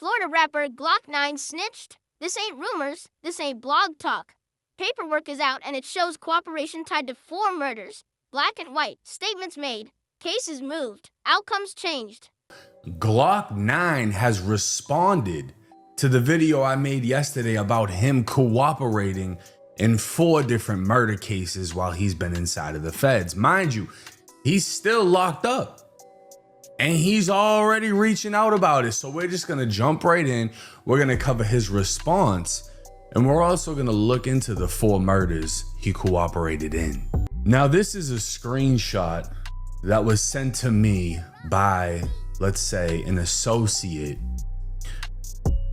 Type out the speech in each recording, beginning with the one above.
Florida rapper Glock Nine snitched. This ain't rumors, this ain't blog talk. Paperwork is out and it shows cooperation tied to 4 murders. Black and white, statements made, cases moved, outcomes changed. Glock 9 has responded to the video I made yesterday about him cooperating in 4 different murder cases while he's been inside of the feds. Mind you, he's still locked up. And he's already reaching out about it. So we're just gonna jump right in. We're gonna cover his response. And we're also gonna look into the 4 murders he cooperated in. Now, this is a screenshot that was sent to me by, let's say, an associate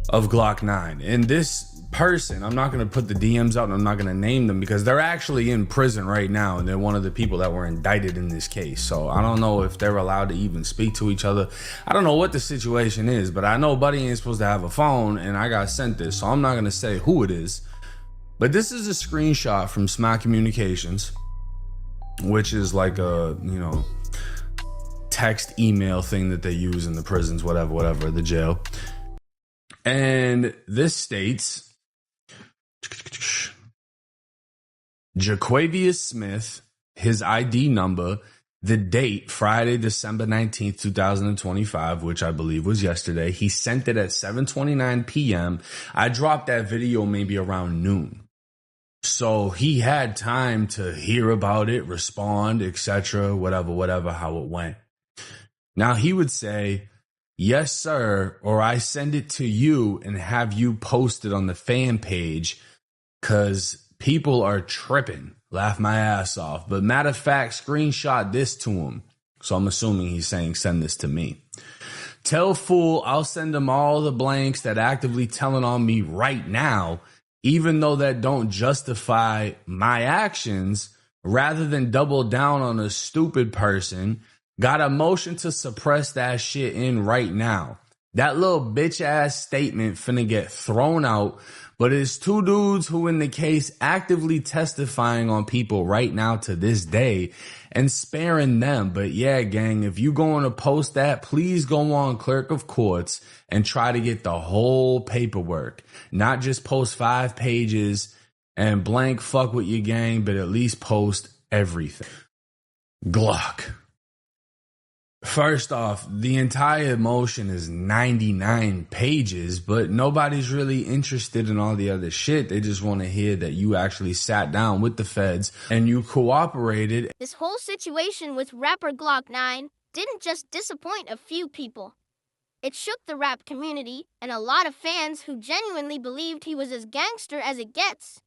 of Glock 9. And this person, I'm not gonna put the DMs out and I'm not gonna name them because they're actually in prison right now and they're one of the people that were indicted in this case. So I don't know if they're allowed to even speak to each other. I don't know what the situation is, but I know Buddy ain't supposed to have a phone and I got sent this, so I'm not gonna say who it is. But this is a screenshot from Smack Communications, which is like a, text email thing that they use in the prisons, whatever, the jail. And this states, Jaquavius Smith, his ID number, the date, Friday, December 19th, 2025, which I believe was yesterday. He sent it at 7:29 p.m. I dropped that video maybe around noon. So he had time to hear about it, respond, etc., whatever, how it went. Now he would say, yes, sir, or I send it to you and have you post it on the fan page because people are tripping. Laugh my ass off. But matter of fact, screenshot this to him. So I'm assuming he's saying send this to me. Tell fool I'll send him all the blanks that actively telling on me right now, even though that don't justify my actions, rather than double down on a stupid person. Got a motion to suppress that shit in right now. That little bitch ass statement finna get thrown out, but it's 2 dudes who in the case actively testifying on people right now to this day and sparing them. But yeah, gang, if you going to post that, please go on Clerk of Courts and try to get the whole paperwork. Not just post 5 pages and blank fuck with your gang, but at least post everything. Glock. First off, the entire motion is 99 pages, but nobody's really interested in all the other shit. They just want to hear that you actually sat down with the feds and you cooperated. This whole situation with rapper Glock 9 didn't just disappoint a few people. It shook the rap community and a lot of fans who genuinely believed he was as gangster as it gets.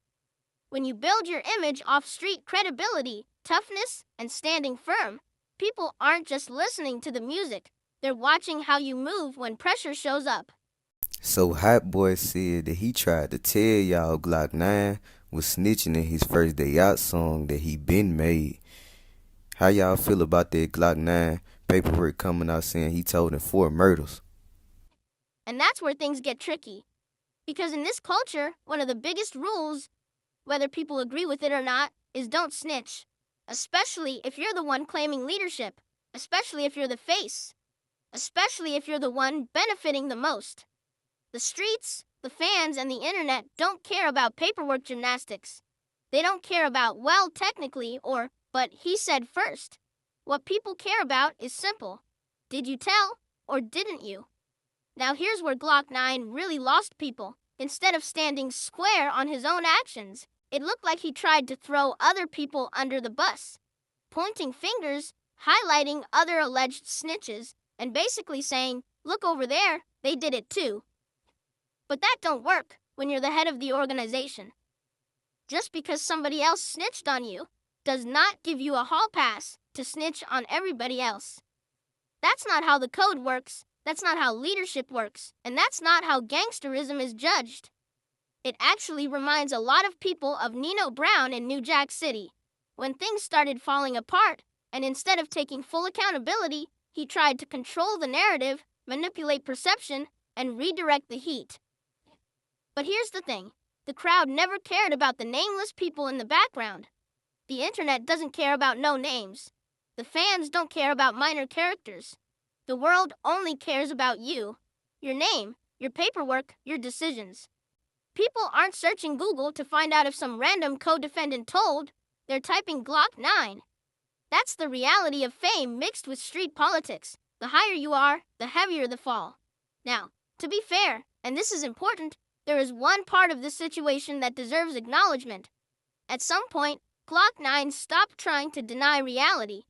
When you build your image off street credibility, toughness, and standing firm, people aren't just listening to the music, they're watching how you move when pressure shows up. So Hot Boy said that he tried to tell y'all Glock 9 was snitching in his first day out song that he been made. How y'all feel about that Glock 9 paperwork coming out saying he told him 4 murders? And that's where things get tricky. Because in this culture, one of the biggest rules, whether people agree with it or not, is don't snitch. Especially if you're the one claiming leadership. Especially if you're the face. Especially if you're the one benefiting the most. The streets, the fans, and the internet don't care about paperwork gymnastics. They don't care about, well, technically, or, but he said first. What people care about is simple. Did you tell, or didn't you? Now here's where Glock 9 really lost people. Instead of standing square on his own actions, it looked like he tried to throw other people under the bus, pointing fingers, highlighting other alleged snitches, and basically saying, look over there, they did it too. But that don't work when you're the head of the organization. Just because somebody else snitched on you does not give you a hall pass to snitch on everybody else. That's not how the code works, that's not how leadership works, and that's not how gangsterism is judged. It actually reminds a lot of people of Nino Brown in New Jack City, when things started falling apart, and instead of taking full accountability, he tried to control the narrative, manipulate perception, and redirect the heat. But here's the thing, the crowd never cared about the nameless people in the background. The internet doesn't care about no names. The fans don't care about minor characters. The world only cares about you, your name, your paperwork, your decisions. People aren't searching Google to find out if some random co-defendant told. They're typing Glock 9. That's the reality of fame mixed with street politics. The higher you are, the heavier the fall. Now, to be fair, and this is important, there is one part of this situation that deserves acknowledgement. At some point, Glock 9 stopped trying to deny reality.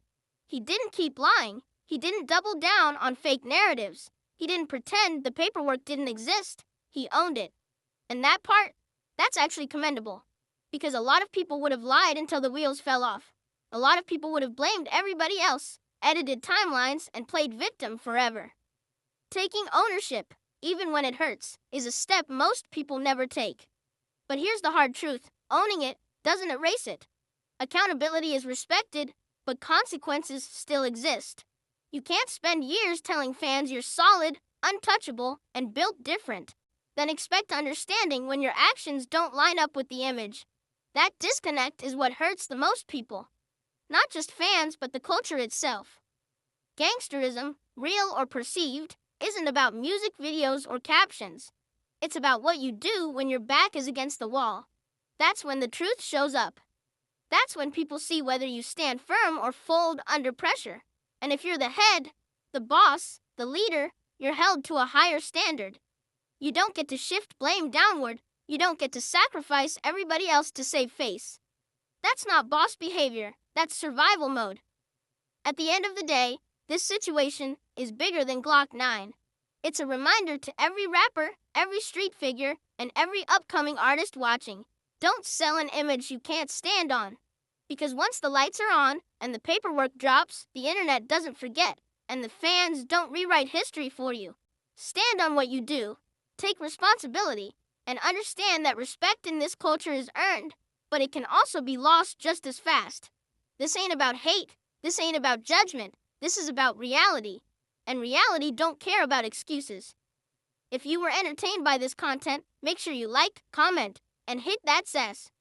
He didn't keep lying. He didn't double down on fake narratives. He didn't pretend the paperwork didn't exist. He owned it. And that part, that's actually commendable. Because a lot of people would have lied until the wheels fell off. A lot of people would have blamed everybody else, edited timelines, and played victim forever. Taking ownership, even when it hurts, is a step most people never take. But here's the hard truth. Owning it doesn't erase it. Accountability is respected, but consequences still exist. You can't spend years telling fans you're solid, untouchable, and built different, then expect understanding when your actions don't line up with the image. That disconnect is what hurts the most people. Not just fans, but the culture itself. Gangsterism, real or perceived, isn't about music videos or captions. It's about what you do when your back is against the wall. That's when the truth shows up. That's when people see whether you stand firm or fold under pressure. And if you're the head, the boss, the leader, you're held to a higher standard. You don't get to shift blame downward. You don't get to sacrifice everybody else to save face. That's not boss behavior. That's survival mode. At the end of the day, this situation is bigger than Glock 9. It's a reminder to every rapper, every street figure, and every upcoming artist watching. Don't sell an image you can't stand on. Because once the lights are on and the paperwork drops, the internet doesn't forget, and the fans don't rewrite history for you. Stand on what you do, take responsibility, and understand that respect in this culture is earned, but it can also be lost just as fast. This ain't about hate. This ain't about judgment. This is about reality. And reality don't care about excuses. If you were entertained by this content, make sure you like, comment, and hit that sass.